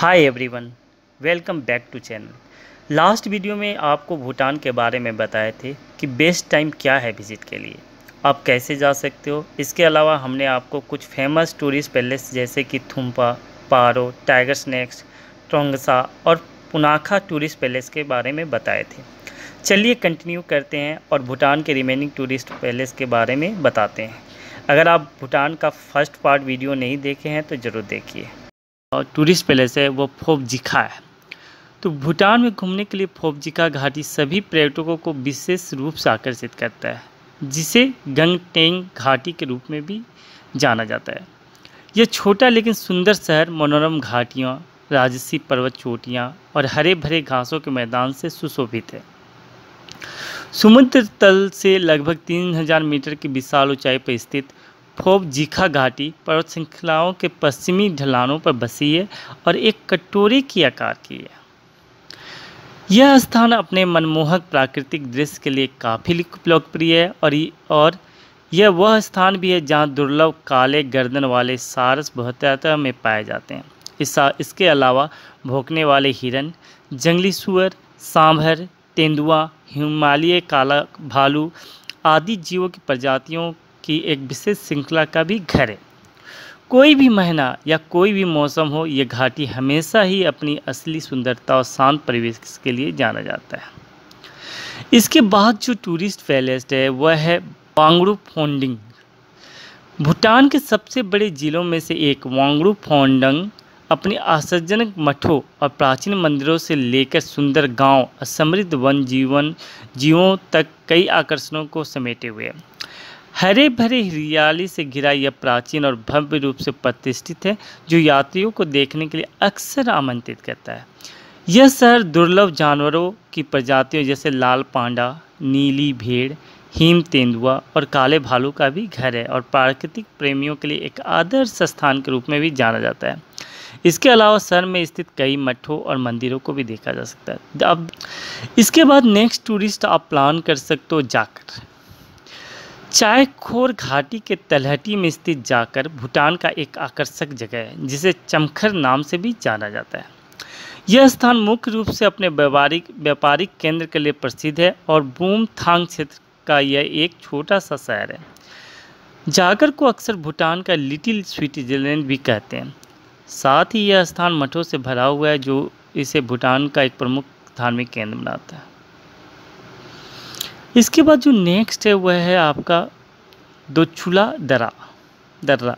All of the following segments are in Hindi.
Hi everyone, welcome back to channel. Last video में आपको भूटान के बारे में बताए थे कि बेस्ट टाइम क्या है विज़िट के लिए, आप कैसे जा सकते हो। इसके अलावा हमने आपको कुछ फेमस टूरिस्ट पैलेस जैसे कि थुम्पा, पारो, टाइगर स्नैक्स, टोंगसा और पुनाखा टूरिस्ट पैलेस के बारे में बताए थे। चलिए कंटिन्यू करते हैं और भूटान के रिमेनिंग टूरिस्ट पैलेस के बारे में बताते हैं। अगर आप भूटान का फर्स्ट पार्ट वीडियो नहीं देखे हैं तो ज़रूर देखिए। और टूरिस्ट पैलेस है वो फोबजिखा है। तो भूटान में घूमने के लिए फोबजिखा घाटी सभी पर्यटकों को विशेष रूप से आकर्षित करता है, जिसे गंगटेंग घाटी के रूप में भी जाना जाता है। यह छोटा लेकिन सुंदर शहर मनोरम घाटियाँ, राजसी पर्वत चोटियाँ और हरे भरे घासों के मैदान से सुशोभित है। समुद्र तल से लगभग 3000 मीटर की विशाल ऊंचाई पर स्थित फोबजिखा घाटी पर्वत श्रृंखलाओं के पश्चिमी ढलानों पर बसी है और एक कटोरे की आकार की है। यह स्थान अपने मनमोहक प्राकृतिक दृश्य के लिए काफ़ी लोकप्रिय है और यह वह स्थान भी है जहां दुर्लभ काले गर्दन वाले सारस बहुतायत में पाए जाते हैं। इसके अलावा भौंकने वाले हिरन, जंगली सुअर, सांभर, तेंदुआ, हिमालय काला भालू आदि जीवों की प्रजातियों की एक विशेष श्रृंखला का भी घर है। कोई भी महीना या कोई भी मौसम हो, यह घाटी हमेशा ही अपनी असली सुंदरता और शांत परिवेश के लिए जाना जाता है। इसके बाद जो टूरिस्ट पैलेस है वह है वांगडू फोंडिंग। भूटान के सबसे बड़े जिलों में से एक वांगडू फोंडंग अपने आश्चर्यजनक मठों और प्राचीन मंदिरों से लेकर सुंदर गांव और समृद्ध वन जीवों तक कई आकर्षणों को समेटे हुए है। हरे भरे हरियाली से घिरा यह प्राचीन और भव्य रूप से प्रतिष्ठित है, जो यात्रियों को देखने के लिए अक्सर आमंत्रित करता है। यह शहर दुर्लभ जानवरों की प्रजातियों जैसे लाल पांडा, नीली भेड़, हिम तेंदुआ और काले भालू का भी घर है और प्राकृतिक प्रेमियों के लिए एक आदर्श स्थान के रूप में भी जाना जाता है। इसके अलावा शहर में स्थित कई मठों और मंदिरों को भी देखा जा सकता है। अब इसके बाद नेक्स्ट टूरिस्ट आप प्लान कर सकते हो जाकर। चायखोर घाटी के तलहटी में स्थित जाकर भूटान का एक आकर्षक जगह है, जिसे चमखर नाम से भी जाना जाता है। यह स्थान मुख्य रूप से अपने व्यापारिक केंद्र के लिए प्रसिद्ध है और बूमथांग क्षेत्र का यह एक छोटा सा शहर है। जागर को अक्सर भूटान का लिटिल स्विट्जरलैंड भी कहते हैं। साथ ही यह स्थान मठों से भरा हुआ है, जो इसे भूटान का एक प्रमुख धार्मिक केंद्र बनाता है। इसके बाद जो नेक्स्ट है वह है आपका दोचुला दर्रा।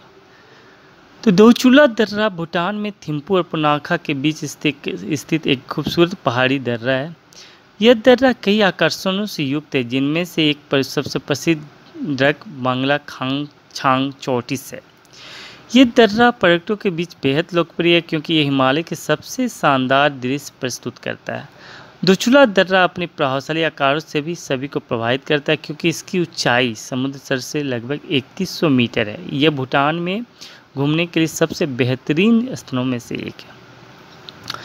तो दोचुला दर्रा भूटान में थिम्पू और पुनाखा के बीच स्थित एक खूबसूरत पहाड़ी दर्रा है। यह दर्रा कई आकर्षणों से युक्त है, जिनमें से एक सबसे प्रसिद्ध रक बांग्ला खांगछांग चोटिस है। ये दर्रा पर्यटकों के बीच बेहद लोकप्रिय है, क्योंकि यह हिमालय के सबसे शानदार दृश्य प्रस्तुत करता है। दोचुला दर्रा अपने प्रभावशाली आकार से भी सभी को प्रभावित करता है, क्योंकि इसकी ऊंचाई समुद्र तल से लगभग 3100 मीटर है। यह भूटान में घूमने के लिए सबसे बेहतरीन स्थलों में से एक है।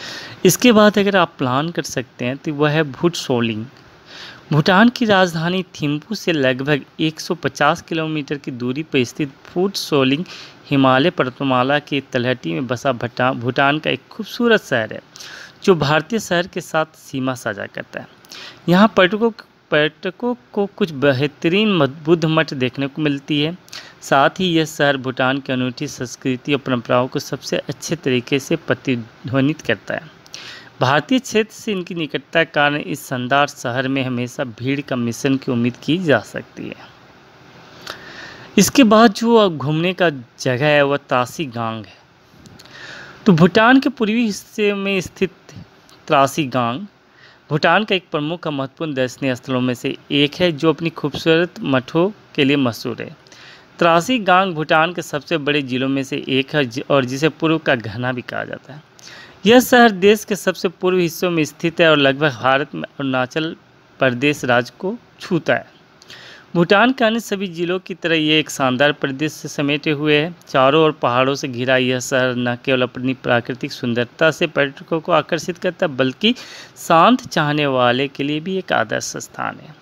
इसके बाद अगर आप प्लान कर सकते हैं तो वह है भूटसोलिंग। भूटान की राजधानी थिम्पू से लगभग 150 किलोमीटर की दूरी पर स्थित भूटसोलिंग हिमालय पर्वतमाला की तलहटी में बसा भूटान का एक खूबसूरत शहर है, जो भारतीय शहर के साथ सीमा साझा करता है। यहाँ पर्यटकों को कुछ बेहतरीन बुद्ध मठ देखने को मिलती है। साथ ही यह शहर भूटान की अनूठी संस्कृति और परंपराओं को सबसे अच्छे तरीके से प्रतिध्वनित करता है। भारतीय क्षेत्र से इनकी निकटता के कारण इस शानदार शहर में हमेशा भीड़ का मिश्रण की उम्मीद की जा सकती है। इसके बाद जो घूमने का जगह है वह त्रासी गांग है। तो भूटान के पूर्वी हिस्से में स्थित त्रासी गांग भूटान का एक प्रमुख और महत्वपूर्ण दर्शनीय स्थलों में से एक है, जो अपनी खूबसूरत मठों के लिए मशहूर है। त्रासी गांग भूटान के सबसे बड़े जिलों में से एक है और जिसे पूर्व का घना भी कहा जाता है। यह शहर देश के सबसे पूर्वी हिस्सों में स्थित है और लगभग भारत में अरुणाचल प्रदेश राज्य को छूता है। भूटान के अन्य सभी जिलों की तरह ये एक शानदार परिदृश्य से समेटे हुए है। चारों ओर पहाड़ों से घिरा यह शहर न केवल अपनी प्राकृतिक सुंदरता से पर्यटकों को आकर्षित करता है, बल्कि शांत चाहने वाले के लिए भी एक आदर्श स्थान है।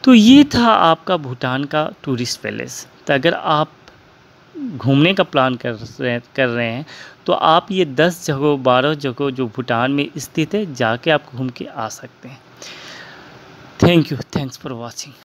तो ये था आपका भूटान का टूरिस्ट पैलेस। तो अगर आप घूमने का प्लान कर रहे हैं तो आप ये 10 जगह 12 जगह जो भूटान में स्थित है जाके आप घूम के आ सकते हैं। Thank you, thanks for watching.